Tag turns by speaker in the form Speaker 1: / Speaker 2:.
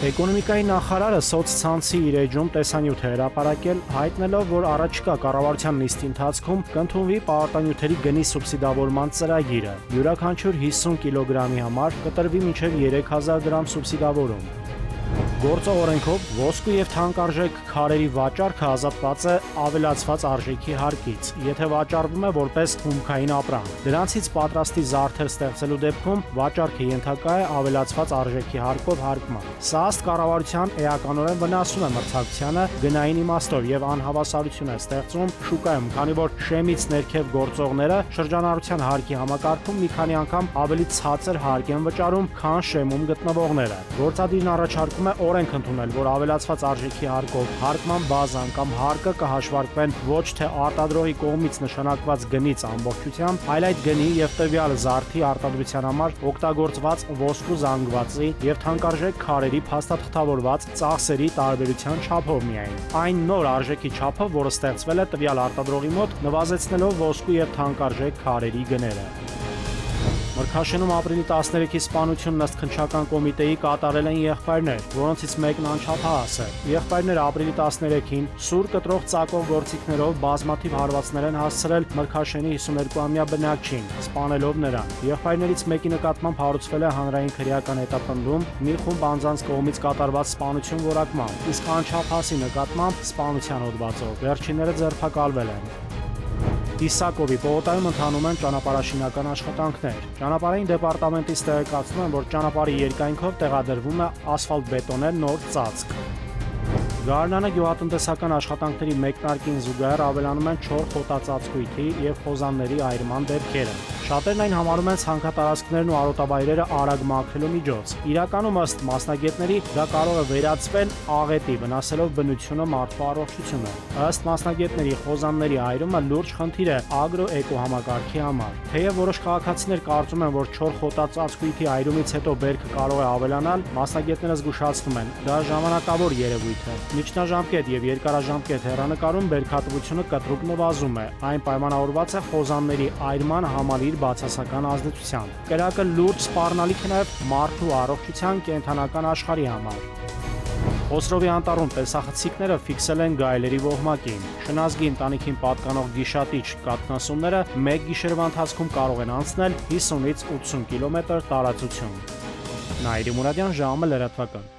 Speaker 1: Էկոնոմիկայի նախարարը սոցցանցի իր էջում տեսանյութ է հրապարակել, հայտնելով, որ առաջիկա կառավարության նիստի ընթացքում կընդունվի պարտանյութերի գնի սուբսիդավորման ծրագիրը։ Յուրաքանչյուր 50 կիլոգրամի համար կտրվի մինչև 3000 դրամ սուբսիդավորում։ Գործող օրենքով ոսկու և թանկարժեք քարերի վաճառքը ազատված է ավելացված արժեքի հարկից, եթե վաճառվում է որպես հումքային ապրանք։ Դրանցից պատրաստի զարդեր ստեղծելու դեպքում վաճառքը ենթակա է ավելացված արժեքի հարկով հարկման։ Սա ըստ կառավարության էականորեն վնասում է մրցակցությանը գնային իմաստով և անհավասարություն է ստեղծում շուկայում, քանի որ շեմից ներքև գործողները շրջանառության հարկի համակարգում մի քանի անգամ ավելի ցածր հարկ են վճարում, քան շեմում գտնվողները։ Գործադիրն առաջարկում է օրենք ընդունել, որ ավելացված արժեքի հարկով հարկման բազան կամ հարկը կհաշվարկվեն ոչ թե արտադրողի կողմից նշանակված գնից ամբողջությամբ, այլ այդ գնի և տվյալ զարդի արտադրության համար օգտագործված ոսկու զանգվածի և թանկարժեք քարերի փաստաթղթավորված ծախսերի տարբերության չափով միայն։ Այն նոր արժեքի չափը, որը ստեղծվել է տվյալ արտադրողի մոտ, նվազեցնելով ոսկու և թանկարժեք քարերի գները։ Մրգաշենում ապրիլի 13-ի սպանությունն ըստ քննչական կոմիտեի կատարել են եղբայրներ, որոնցից մեկն անչափահաս է։ Եղբայրները ապրիլի 13-ին սուր կտրող ծակող գործիքներով բազմաթիվ հարվածներ են հասցրել Մրգաշենի 52-ամյա բնակչին, սպանելով նրան։ Եղբայրներից մեկի նկատմամբ հարուցվել է հանրային քրեական հետապնդում մի խումբ անձանց կողմից կատարված սպանություն որակմամբ, իսկ անչափահասի նկատմամբ սպանության հոդվածով վերջինները ձերբակալվել են։ Իսակովի պողոտայում ընթանում են ճանապարհաշինական աշխատանքներ։ Ճանապարհային դեպարտամենտից տեղեկացնում են, որ ճանապարհի երկայնքով տեղադրվում է ասֆալտբետոնե նոր ծածկ։ Գարնանը գյուղատնտեսական աշխատանքների մեկնարկին զուգահեռ ավելանում են չոր խոտածածկույթի և խոզանների այրման դեպքերը։ Շատերն այն համարում են ցանքատարածքներն ու արոտավայրերը արագ մաքրելու միջոց։ Իրականում ըստ մասնագետների դա կարող է վերածվել աղետի, վնասելով բնությունը, մարդու առողջությունը։ Ըստ մասնագետների, խոզանների այրումը լուրջ խնդիր է ագրո-էկո համակարգի համար։ Թեև որոշ քաղաքացիներ կարծում են, որ չոր խոտածածկույթի այրումից հետո բերքը կարող է ավելանալ, մասնագետները զգուշացնում են, դա ժամանակավոր երևույթ է։ Միջնաժամկետ և երկարաժամկետ հեռանկարում բերքատվությունը կտրուկ նվազում է, այն պայմանավորված է խոզանների այրման համալիր բացասական ազդեցությամբ։ Կրակը լուրջ սպառնալիք է նաև մարդու առողջության, կենդանական աշխարհի համար։ Խոսրովի անտառում տեսախցիկները ֆիքսել են գայլերի ոհմակին։ Շնազգի ընտանիքին պատկանող գիշատիչ կաթնասունները մեկ գիշերվա ընթացքում կարող են անցնել 50-ից 80 կիլոմետր տարածություն։ Նաիրի Մուրադյան, ժամը լրատվական։